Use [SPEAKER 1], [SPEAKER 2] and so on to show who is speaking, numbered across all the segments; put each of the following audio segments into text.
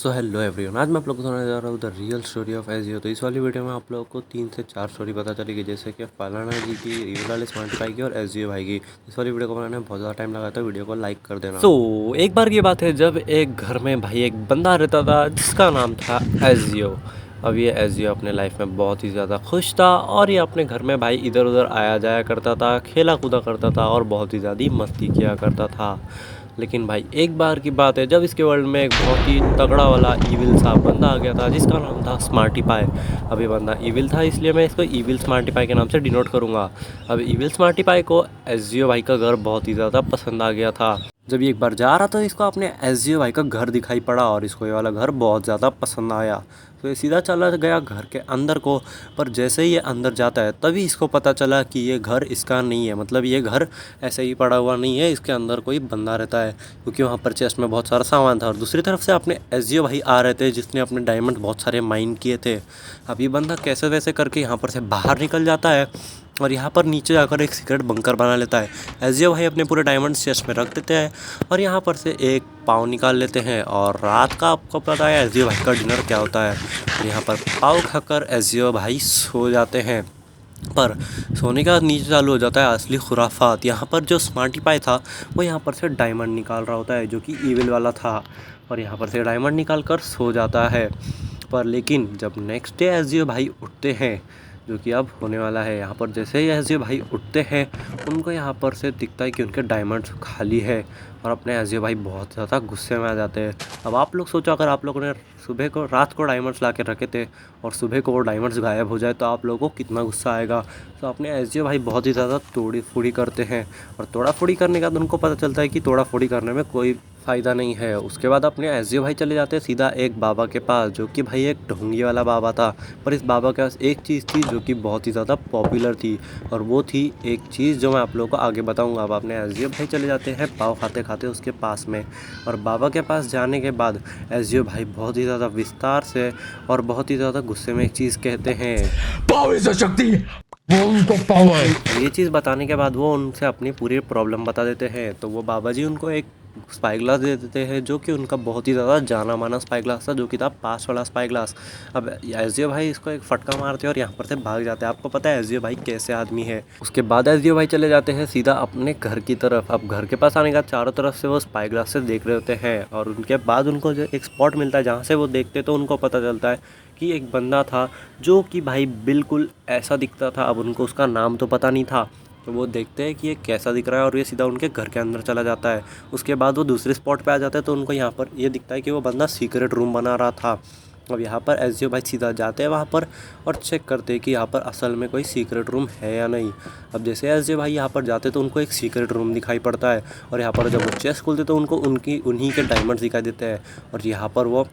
[SPEAKER 1] So hello everyone, आज मैं आप लोगों को सुनाने जा रहा हूँ the real story of AJIO. तो इस वाली वीडियो में आप लोगों को 3 से 4 स्टोरी पता चलेगी, जैसे कि फलाना जी की, रीवल स्मार्टी पाई की और एजियो भाई की। इस वाली वीडियो को बनाने में बहुत ज़्यादा टाइम लगा, तो वीडियो को लाइक कर देना। एक बार की बात है जब एक घर में भाई एक बंदा रहता था जिसका नाम था एजियो। अब ये एजियो अपने लाइफ में बहुत ही ज़्यादा खुश था और ये अपने घर में भाई इधर उधर आया जाया करता था, खेला कूदा करता था और बहुत ही ज़्यादा मस्ती किया करता था। लेकिन भाई एक बार की बात है जब इसके वर्ल्ड में एक बहुत ही तगड़ा वाला ईविल सा बंदा आ गया था जिसका नाम था स्मार्टी पाई। अब ये बंदा ईविल था, इसलिए मैं इसको ईविल स्मार्टी पाई के नाम से डिनोट करूँगा। अब ईविल स्मार्टी पाई को एजियो भाई का घर बहुत ही ज़्यादा पसंद आ गया था। जब ये एक बार जा रहा था इसको अपने एजियो भाई का घर दिखाई पड़ा और इसको ये वाला घर बहुत ज़्यादा पसंद आया। तो ये सीधा चला गया घर के अंदर को। पर जैसे ही ये अंदर जाता है तभी इसको पता चला कि ये घर इसका नहीं है, मतलब ये घर ऐसे ही पड़ा हुआ नहीं है, इसके अंदर कोई बंदा रहता है, क्योंकि वहाँ पर चेस्ट में बहुत सारा सामान था। और दूसरी तरफ से अपने एजियो भाई आ रहे थे जिसने अपने डायमंड बहुत सारे माइन किए थे। अब ये बंदा कैसे वैसे करके यहाँ पर से बाहर निकल जाता है और यहाँ पर नीचे जाकर एक सीक्रेट बंकर बना लेता है। एजियो भाई अपने पूरे डायमंड चेस्ट में रख देते हैं और यहाँ पर से एक पाव निकाल लेते हैं। और रात का आपको पता है एजियो भाई का डिनर क्या होता है। और यहाँ पर पाव खाकर एजियो भाई सो जाते हैं। पर सोने का नीचे चालू हो जाता है असली खुराफात। यहाँ पर जो स्मार्टी पाई था वो यहाँ पर से डायमंड निकाल रहा होता है जो कि ईविल वाला था, और यहाँ पर से डायमंड निकाल कर सो जाता है। पर लेकिन जब नेक्स्ट डे एजियो भाई उठते हैं, जो कि अब होने वाला है, यहाँ पर जैसे ही एजियो भाई उठते हैं उनको यहाँ पर से दिखता है कि उनके डायमंड्स खाली है और अपने एजियो भाई बहुत ज़्यादा गुस्से में आ जाते हैं। अब आप लोग सोचो, अगर आप लोगों ने रात को डायमंड्स ला के रखे थे और सुबह को वो डायमंड्स गायब हो जाए तो आप लोगों को कितना गुस्सा आएगा। तो अपने एजियो भाई बहुत ही ज़्यादा तोड़ी फोड़ी करते हैं और तोड़ा फोड़ी करने के बाद उनको पता चलता है कि तोड़ा फोड़ी करने में कोई फ़ायदा नहीं है। उसके बाद अपने एजियो भाई चले जाते हैं सीधा एक बाबा के पास, जो कि भाई एक ढोंगी वाला बाबा था। पर इस बाबा के पास एक चीज़ थी जो कि बहुत ही ज़्यादा पॉपुलर थी, और वो थी एक चीज़ जो मैं आप लोगों को आगे बताऊंगा। अब अपने एजियो भाई चले जाते हैं पाव खाते खाते उसके पास में, और बाबा के पास जाने के बाद एजियो भाई बहुत ही ज़्यादा विस्तार से और बहुत ही ज़्यादा गुस्से में एक चीज़ कहते हैं,
[SPEAKER 2] पावर से शक्ति, वो उनको पावर।
[SPEAKER 1] ये चीज़ बताने के बाद वो उनसे अपनी पूरी प्रॉब्लम बता देते हैं। तो वो बाबा जी उनको एक स्पाई ग्लास दे देते हैं, जो कि उनका बहुत ही ज़्यादा जाना माना स्पाई ग्लास था, जो कि था पास वाला स्पाई ग्लास। अब एजियो भाई इसको एक फटका मारते हैं और यहाँ पर से भाग जाते हैं। आपको पता है एजियो भाई कैसे आदमी है। उसके बाद एजियो भाई चले जाते हैं सीधा अपने घर की तरफ। अब घर के पास आने के बाद चारों तरफ से वो स्पाई ग्लास से देख रहे होते हैं, और उनके बाद उनको जो एक स्पॉट मिलता है जहाँ से वो देखते तो उनको पता चलता है कि एक बंदा था जो कि भाई बिल्कुल ऐसा दिखता था। अब उनको उसका नाम तो पता नहीं था, तो वो देखते हैं कि ये कैसा दिख रहा है और ये सीधा उनके घर के अंदर चला जाता है। उसके बाद वो दूसरे स्पॉट पे आ जाता है, तो उनको यहाँ पर ये दिखता है कि वो बंदा सीक्रेट रूम बना रहा था। अब यहाँ पर एजियो भाई सीधा जाते हैं वहाँ पर और चेक करते हैं कि यहाँ पर असल में कोई सीक्रेट रूम है या नहीं। अब जैसे एजियो भाई यहाँ पर जाते तो उनको एक सीक्रेट रूम दिखाई पड़ता है, और यहाँ पर जब वो चेस्ट खोलते तो उनको उन्हीं के डायमंड्स दिखाई देते हैं। और यहाँ पर वो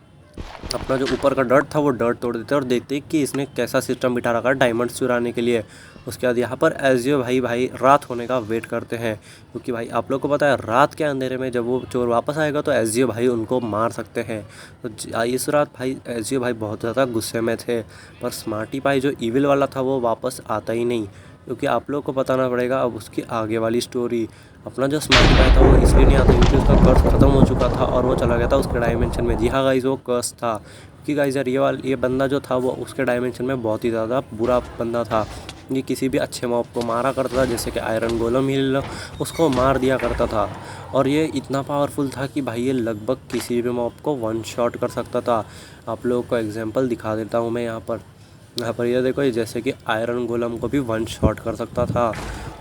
[SPEAKER 1] अपना जो ऊपर का डर्ट था वो डर्ट तोड़ देते हैं और देखते कि इसने कैसा सिस्टम बिठा रखा है डायमंड्स चुराने के लिए। उसके बाद यहाँ पर एजियो भाई रात होने का वेट करते हैं, क्योंकि भाई आप लोग को पता है रात के अंधेरे में जब वो चोर वापस आएगा तो एजियो भाई उनको मार सकते हैं। तो इस रात भाई एजियो भाई बहुत ज़्यादा गुस्से में थे। पर स्मार्टी पाई जो ईविल वाला था वो वापस आता ही नहीं, क्योंकि आप लोग को बताना पड़ेगा अब उसकी आगे वाली स्टोरी। अपना जो स्मार्टी पाई था वो इसलिए नहीं आता क्योंकि उसका कर्स ख़त्म हो चुका था और वो चला गया था उसके डायमेंशन में। जी हाँ गाइस, वो कर्स था, क्योंकि गाइस यार ये बंदा जो था वो उसके डायमेंशन में बहुत ही ज़्यादा बुरा बंदा था। ये किसी भी अच्छे मॉब को मारा करता था, जैसे कि आयरन गोलम हिल उसको मार दिया करता था। और ये इतना पावरफुल था कि भाई ये लगभग किसी भी मॉब को वन शॉट कर सकता था। आप लोगों को एग्जांपल दिखा देता हूँ मैं यहाँ पर ये देखो, ये जैसे कि आयरन गोलम को भी वन शॉट कर सकता था।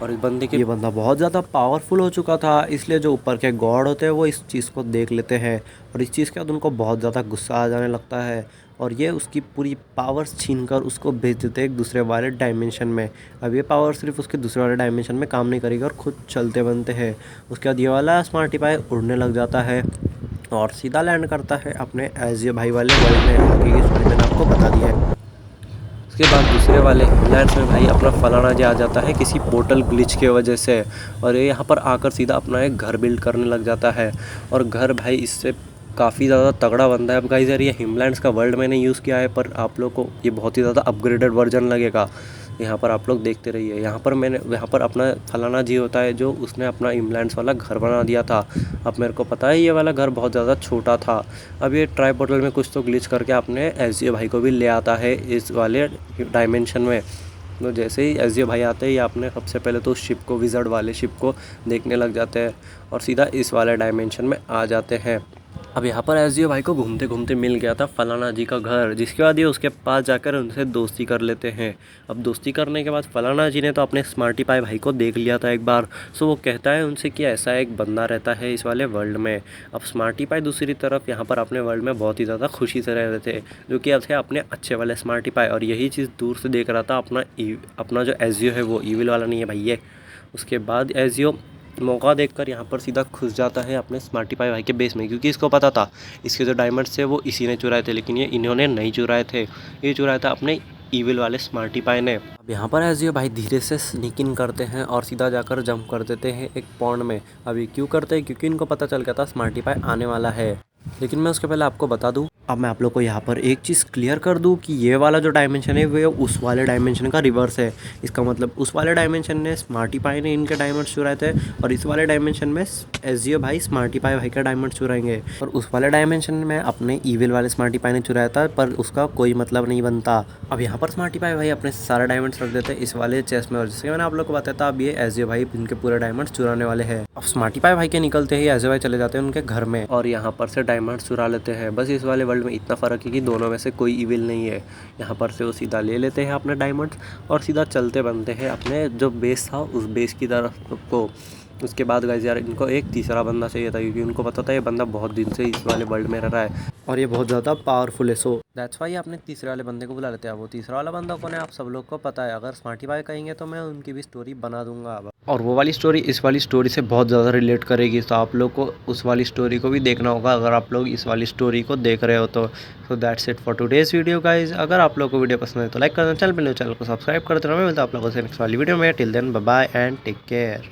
[SPEAKER 1] और इस बंदे के ये बंदा बहुत ज़्यादा पावरफुल हो चुका था, इसलिए जो ऊपर के गॉड होते हैं वो इस चीज़ को देख लेते हैं, और इस चीज़ के बाद उनको बहुत ज़्यादा गुस्सा आ जाने लगता है, और ये उसकी पूरी पावर्स छीनकर उसको भेज देते हैं एक दूसरे वाले डायमेंशन में। अब ये पावर सिर्फ उसके दूसरे वाले डायमेंशन में काम नहीं करेगी और खुद चलते बनते हैं। उसके बाद ये वाला स्मार्टी पाई उड़ने लग जाता है और सीधा लैंड करता है अपने एजियो भाई वाले वर्ल्ड में। आगे की स्टोरी मैंने आपको बता दी है। उसके बाद दूसरे वाले लैंड्स में भाई अपना फलाना जी आ जाता है किसी पोर्टल ग्लिच के वजह से, और ये यहाँ पर आकर सीधा अपना एक घर बिल्ड करने लग जाता है। और घर भाई इससे काफ़ी ज़्यादा तगड़ा बनता है। अब गाइस यार ये हिमलैंड्स का वर्ल्ड मैंने यूज़ किया है, पर आप लोग को ये बहुत ही ज़्यादा अपग्रेडेड वर्जन लगेगा, यहाँ पर आप लोग देखते रहिए। यहाँ पर अपना फलाना जी होता है जो उसने अपना इम्प्लांट्स वाला घर बना दिया था। अब मेरे को पता है ये वाला घर बहुत ज़्यादा छोटा था। अब ये ट्राई पोर्टल में कुछ तो ग्लिच करके अपने एसजीओ भाई को भी ले आता है इस वाले डायमेंशन में। तो जैसे ही एसजीओ भाई आते हैं, ये आपने सबसे पहले तो उस शिप को, विज़र्ड वाले शिप को देखने लग जाते हैं और सीधा इस वाले डायमेंशन में आ जाते हैं। अब यहाँ पर एसजीओ भाई को घूमते घूमते मिल गया था फलाना जी का घर, जिसके बाद ये उसके पास जाकर उनसे दोस्ती कर लेते हैं। अब दोस्ती करने के बाद फलाना जी ने तो अपने स्मार्टी पाई भाई को देख लिया था एक बार, सो वो कहता है उनसे कि ऐसा एक बंदा रहता है इस वाले वर्ल्ड में। अब स्मार्टी पाई दूसरी तरफ यहाँ पर अपने वर्ल्ड में बहुत ही ज़्यादा खुशी से रह रहे थे, जो कि अब थे अपने अच्छे वाले स्मार्टी पाई, और यही चीज़ दूर से देख रहा था अपना जो एसजीओ है, वो ईविल वाला नहीं है भाई ये। उसके बाद एसजीओ मौका देखकर यहाँ पर सीधा घुस जाता है अपने स्मार्टी पाई भाई के बेस में, क्योंकि इसको पता था इसके जो डायमंड्स थे वो इसी ने चुराए थे, लेकिन ये इन्होंने नहीं चुराए थे, ये चुराया था अपने ईविल वाले स्मार्टी पाई ने। अब यहाँ पर एसजीओ भाई धीरे से स्नीक इन करते हैं और सीधा जाकर जंप कर देते हैं एक पॉन्ड में। अब ये क्यों करते हैं? क्योंकि इनको पता चल गया था स्मार्टी पाई आने वाला है। लेकिन मैं उसके पहले आपको बता दूं, अब मैं आप लोग को यहाँ पर एक चीज़ क्लियर कर दूं कि ये वाला जो डायमेंशन है वो उस वाले डायमेंशन का रिवर्स है। इसका मतलब उस वाले डायमेंशन ने स्मार्टी पाई ने इनके डायमंड्स चुराए थे, और इस वाले डायमेंशन में एसजीओ भाई स्मार्टी पाई भाई का डायमंड्स चुराएंगे। और उस वाले डायमेंशन में अपने ईविल वाले स्मार्टी पाई ने चुराया था, पर उसका कोई मतलब नहीं बनता। अब यहाँ पर स्मार्टी पाई भाई अपने सारे डायमंड्स रख देते इस वाले चेस्ट में, और जैसे मैंने आप लोग को बताया था अब ये एसजीओ भाई इनके पूरे डायमंड्स चुराने वाले हैं। अब स्मार्टी पाई भाई के निकलते ही एसजीओ भाई चले जाते हैं उनके घर में और यहाँ पर से डायमंड्स चुरा लेते हैं। बस इस वाले वर्ल्ड में इतना फ़र्क है कि दोनों में से कोई इविल नहीं है। यहाँ पर से वो सीधा ले लेते हैं अपने डायमंड्स और सीधा चलते बनते हैं अपने जो बेस था उस बेस की तरफ को। उसके बाद गाइस यार इनको एक तीसरा बंदा चाहिए था, क्योंकि उनको पता था ये बंदा बहुत दिन से इस वाले वर्ल्ड में रह रहा है और ये बहुत ज़्यादा पावरफुल है। सो दैट्स वाई अपने तीसरे वाले बंदे को बुला लेते हैं। वो तीसरा वाला बंदा कौन है आप सब लोग को पता है, अगर स्मार्टी पाई कहेंगे तो मैं उनकी भी स्टोरी बना दूंगा अब, और वो वाली स्टोरी इस वाली स्टोरी से बहुत ज़्यादा रिलेट करेगी। तो आप लोग को उस वाली स्टोरी को भी देखना होगा अगर आप लोग इस वाली स्टोरी को देख रहे हो तो। So that's it for today's video guys. अगर आप लोग को वीडियो पसंद है तो लाइक कर देना, चैनल को सब्सक्राइब कर देना। मैं मिलता हूँ आप लोगों से नेक्स्ट वाली वीडियो में। Till then bye bye and take care.